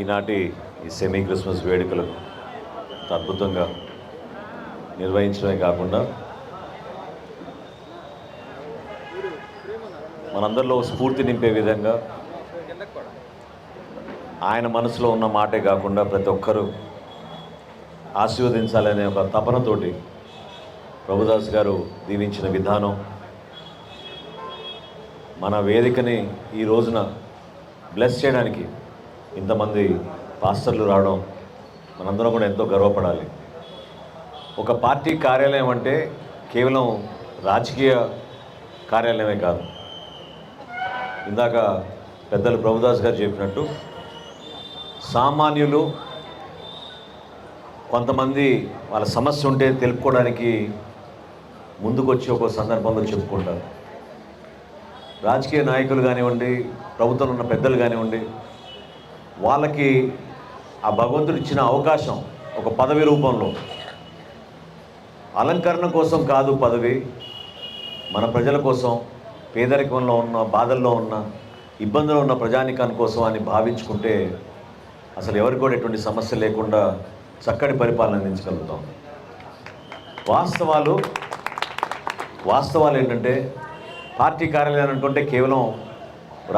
ఈనాటి ఈ semi Christmas వేడుకలు అద్భుతంగా నిర్వహించడమే కాకుండా మనందరిలో స్ఫూర్తి నింపే విధంగా ఆయన మనసులో ఉన్న మాటే కాకుండా ప్రతి ఒక్కరూ ఆశీర్వదించాలనే ఒక తపనతోటి ప్రభుదాస్ గారు దీవించిన విధానం మన వేదికని ఈ రోజున బ్లెస్ చేయడానికి ఇంతమంది పాస్టర్లు రావడం మనందరం కూడా ఎంతో గర్వపడాలి. ఒక పార్టీ కార్యాలయం అంటే కేవలం రాజకీయ కార్యాలయమే కాదు. ఇందాక పెద్దలు ప్రభుదాస్ గారు చెప్పినట్టు సామాన్యులు కొంతమంది వాళ్ళ సమస్య ఉంటే తెలుపుకోవడానికి ముందుకొచ్చి ఒక సందర్భంలో చెప్పుకుంటారు. రాజకీయ నాయకులు కానివ్వండి, ప్రభుత్వంలో ఉన్న పెద్దలు కానివ్వండి, వాళ్ళకి ఆ భగవంతుడు ఇచ్చిన అవకాశం ఒక పదవి రూపంలో అలంకరణ కోసం కాదు. పదవి మన ప్రజల కోసం, పేదరికంలో ఉన్న, బాధల్లో ఉన్న, ఇబ్బందులు ఉన్న ప్రజానికాని కోసం అని భావించుకుంటే అసలు ఎవరికి కూడా ఎటువంటి సమస్య లేకుండా చక్కటి పరిపాలన అందించగలుగుతాం. వాస్తవాలు ఏంటంటే పార్టీ కార్యాలయం అనుకుంటే కేవలం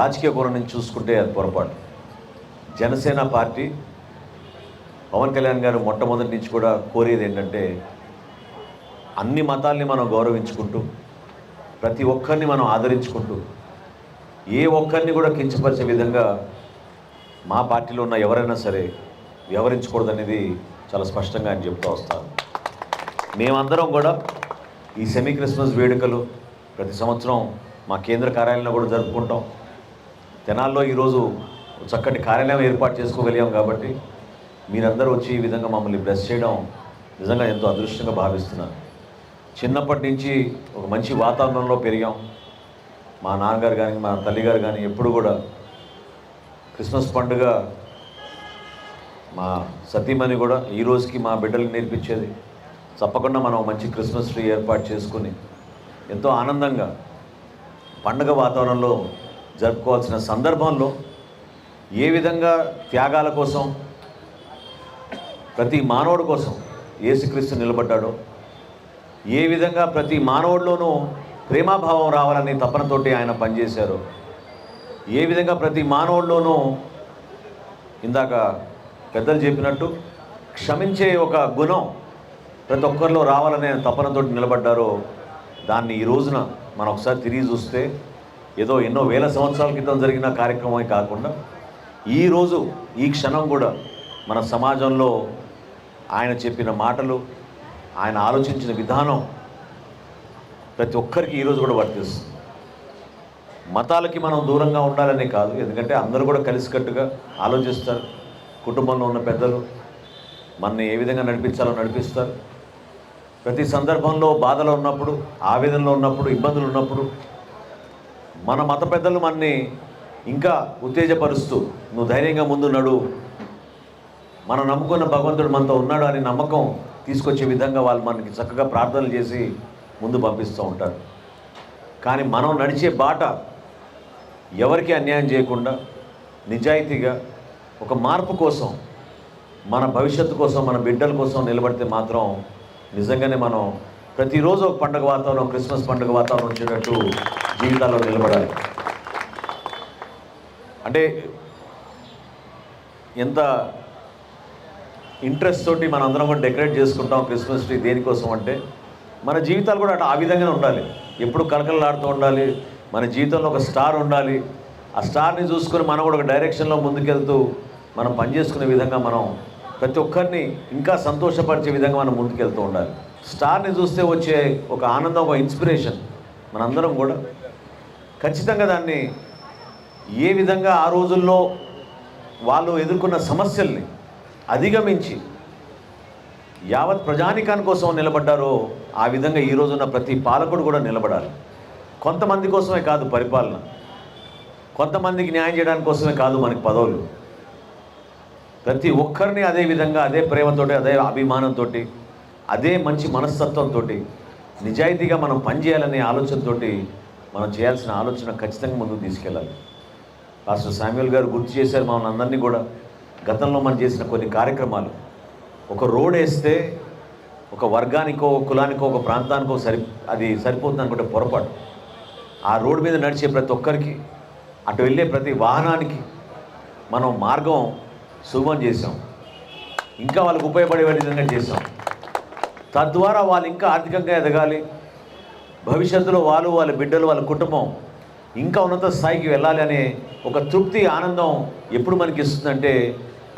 రాజకీయ కోణం నుంచి చూసుకుంటే అది పొరపాటు. జనసేన పార్టీ పవన్ కళ్యాణ్ గారు మొట్టమొదటి నుంచి కూడా కోరేది ఏంటంటే అన్ని మతాల్ని మనం గౌరవించుకుంటూ, ప్రతి ఒక్కరిని మనం ఆదరించుకుంటూ, ఏ ఒక్కరిని కూడా కించపరిచే విధంగా మా పార్టీలో ఉన్న ఎవరైనా సరే వ్యవహరించకూడదనేది చాలా స్పష్టంగా ఆయన చెప్తూ వస్తాను. మేమందరం కూడా ఈ సెమీ క్రిస్మస్ వేడుకలు ప్రతి సంవత్సరం మా కేంద్ర కార్యాలయంలో కూడా జరుపుకుంటాం. తెనాల్లో ఈరోజు చక్కటి కార్యాలయం ఏర్పాటు చేసుకోగలిగాం కాబట్టి మీరందరూ వచ్చి ఈ విధంగా మమ్మల్ని బ్లెస్ చేయడం నిజంగా ఎంతో అదృష్టంగా భావిస్తున్నాను. చిన్నప్పటి నుంచి ఒక మంచి వాతావరణంలో పెరిగాం. మా నాన్నగారు కానీ మా తల్లిగారు కానీ ఎప్పుడు కూడా క్రిస్మస్ పండుగ మా సతీమణి కూడా ఈ రోజుకి మా బిడ్డలకు నేర్పించేది. తప్పకుండా మనం మంచి క్రిస్మస్ ట్రీ ఏర్పాటు చేసుకుని ఎంతో ఆనందంగా పండుగ వాతావరణంలో జరుపుకోవాల్సిన సందర్భంలో ఏ విధంగా త్యాగాల కోసం, ప్రతి మానవుడి కోసం యేసుక్రీస్తు నిలబడ్డాడో, ఏ విధంగా ప్రతి మానవుడిలోనూ ప్రేమాభావం రావాలని తపనతోటి ఆయన పనిచేశారు, ఏ విధంగా ప్రతి మానవుడిలోనూ ఇందాక పెద్దలు చెప్పినట్టు క్షమించే ఒక గుణం ప్రతి ఒక్కరిలో రావాలనే తపనతోటి నిలబడ్డారో, దాన్ని ఈ రోజున మనం ఒకసారి తిరిగి చూస్తే ఏదో ఎన్నో వేల సంవత్సరాల క్రితం జరిగిన కార్యక్రమమే కాకుండా ఈరోజు ఈ క్షణం కూడా మన సమాజంలో ఆయన చెప్పిన మాటలు, ఆయన ఆలోచించిన విధానం ప్రతి ఒక్కరికి ఈరోజు కూడా వర్తిస్తుంది. మతాలకి మనం దూరంగా ఉండాలనే కాదు, ఎందుకంటే అందరూ కూడా కలిసికట్టుగా ఆలోచిస్తారు. కుటుంబంలో ఉన్న పెద్దలు మనని ఏ విధంగా నడిపించాలో నడిపిస్తారు. ప్రతి సందర్భంలో బాధలో ఉన్నప్పుడు, ఆవేదనలో ఉన్నప్పుడు, ఇబ్బందులు ఉన్నప్పుడు మన మత పెద్దలు మనని ఇంకా ఉత్తేజపరుస్తూ నువ్వు ధైర్యంగా ముందు నడు, మనం నమ్ముకున్న భగవంతుడు మనతో ఉన్నాడు అని నమ్మకం తీసుకొచ్చే విధంగా వాళ్ళు మనకి చక్కగా ప్రార్థనలు చేసి ముందు పంపిస్తూ ఉంటారు. కానీ మనం నడిచే బాట ఎవరికి అన్యాయం చేయకుండా నిజాయితీగా ఒక మార్పు కోసం, మన భవిష్యత్తు కోసం, మన బిడ్డల కోసం నిలబడితే మాత్రం నిజంగానే మనం ప్రతిరోజు ఒక పండుగ వాతావరణం, క్రిస్మస్ పండుగ వాతావరణం వచ్చేటట్టు జీవితాల్లో నిలబడాలి. అంటే ఎంత ఇంట్రెస్ట్ తోటి మనం అందరం కూడా డెకరేట్ చేసుకుంటాం క్రిస్మస్ ట్రీ. దేనికోసం అంటే మన జీవితాలు కూడా ఆ విధంగానే ఉండాలి, ఎప్పుడు కలకలలాడుతూ ఉండాలి. మన జీవితంలో ఒక స్టార్ ఉండాలి. ఆ స్టార్ని చూసుకొని మనం కూడా ఒక డైరెక్షన్లో ముందుకెళ్తూ మనం పనిచేసుకునే విధంగా మనం ప్రతి ఒక్కరిని ఇంకా సంతోషపరిచే విధంగా మనం ముందుకెళ్తూ ఉండాలి. స్టార్ని చూస్తే వచ్చే ఒక ఆనందం, ఒక ఇన్స్పిరేషన్ మనందరం కూడా ఖచ్చితంగా దాన్ని ఏ విధంగా ఆ రోజుల్లో వాళ్ళు ఎదుర్కొన్న సమస్యల్ని అధిగమించి యావత్ ప్రజానికాని కోసం నిలబడ్డారో ఆ విధంగా ఈ రోజున్న ప్రతి పాలకుడు కూడా నిలబడాలి. కొంతమంది కోసమే కాదు పరిపాలన, కొంతమందికి న్యాయం చేయడానికి కోసమే కాదు మనకి పదవులు. ప్రతి ఒక్కరిని అదే విధంగా, అదే ప్రేమతోటి, అదే అభిమానంతో, అదే మంచి మనస్తత్వంతో, నిజాయితీగా మనం పనిచేయాలనే ఆలోచనతో మనం చేయాల్సిన ఆలోచన ఖచ్చితంగా ముందుకు తీసుకెళ్ళాలి. పాస్టర్ శామ్యూల్ గారు గుర్తు చేశారు మమ్మల్ని అందరినీ కూడా గతంలో మనం చేసిన కొన్ని కార్యక్రమాలు, ఒక రోడ్ వేస్తే ఒక వర్గానికో కులానికో ఒక ప్రాంతానికో అది సరిపోతుంది అనుకుంటే పొరపాటు. ఆ రోడ్డు మీద నడిచే ప్రతి ఒక్కరికి, అటు వెళ్ళే ప్రతి వాహనానికి మనం మార్గం సుగమం చేసాం, ఇంకా వాళ్ళకు ఉపయోగపడే విధంగా చేసాం. తద్వారా వాళ్ళు ఇంకా ఆర్థికంగా ఎదగాలి, భవిష్యత్తులో వాళ్ళు, వాళ్ళ బిడ్డలు, వాళ్ళ కుటుంబం ఇంకా ఉన్నత స్థాయికి వెళ్ళాలి అనే ఒక తృప్తి, ఆనందం ఎప్పుడు మనకి ఇస్తుందంటే,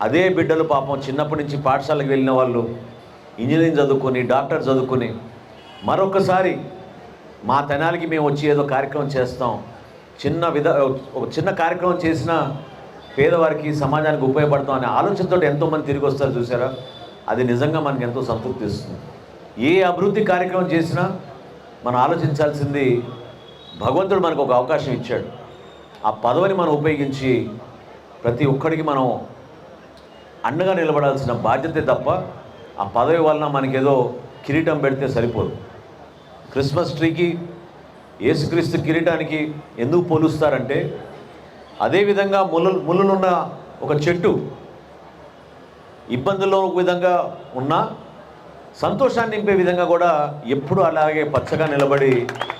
అదే బిడ్డలు పాపం చిన్నప్పటి నుంచి పాఠశాలకు వెళ్ళిన వాళ్ళు ఇంజనీరింగ్ చదువుకొని, డాక్టర్ చదువుకొని, మరొకసారి మా తెనాలికి మేము వచ్చి ఏదో కార్యక్రమం చేస్తాం, ఒక చిన్న కార్యక్రమం చేసినా పేదవారికి, సమాజానికి ఉపయోగపడతాం అనే ఆలోచనతో ఎంతోమంది తిరిగి వస్తారు చూసారా. అది నిజంగా మనకి ఎంతో సంతృప్తి ఇస్తుంది. ఏ అభివృద్ధి కార్యక్రమం చేసినా మనం ఆలోచించాల్సింది, భగవంతుడు మనకు ఒక అవకాశం ఇచ్చాడు, ఆ పదవిని మనం ఉపయోగించి ప్రతి ఒక్కడికి మనం అండగా నిలబడాల్సిన బాధ్యతే తప్ప ఆ పదవి వలన మనకేదో కిరీటం పెడితే సరిపోదు. క్రిస్మస్ ట్రీకి యేసుక్రీస్తు కిరీటానికి ఎందుకు పోలుస్తారంటే, అదేవిధంగా ముళ్ళులున్న ఒక చెట్టు ఇబ్బందుల్లో ఒక విధంగా ఉన్నా సంతోషాన్ని నింపే విధంగా కూడా ఎప్పుడు అలాగే పచ్చగా నిలబడి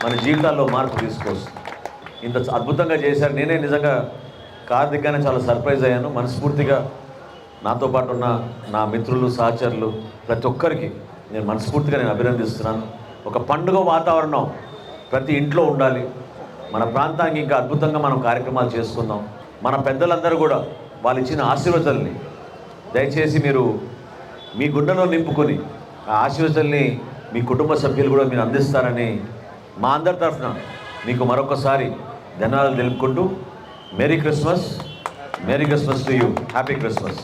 మన జీవితాల్లో మార్పు తీసుకొస్తుంది. ఇంత అద్భుతంగా చేశారు. నేనే నిజంగా కార్తీక్గానే చాలా సర్ప్రైజ్ అయ్యాను. మనస్ఫూర్తిగా నాతో పాటు ఉన్న నా మిత్రులు, సహచరులు ప్రతి ఒక్కరికి నేను మనస్ఫూర్తిగా అభినందిస్తున్నాను. ఒక పండుగ వాతావరణం ప్రతి ఇంట్లో ఉండాలి. మన ప్రాంతానికి ఇంకా అద్భుతంగా మనం కార్యక్రమాలు చేసుకుందాం. మన పెద్దలందరూ కూడా వాళ్ళు ఇచ్చిన ఆశీర్వచనల్ని దయచేసి మీరు మీ గుండెలో నింపుకొని ఆ ఆశీర్వచనల్ని మీ కుటుంబ సభ్యులు కూడా మీరు అందిస్తారని మా అందరి తరఫున మీకు మరొకసారి ధన్యవాదాలు తెలుపుకుంటూ, merry Christmas to you, happy Christmas.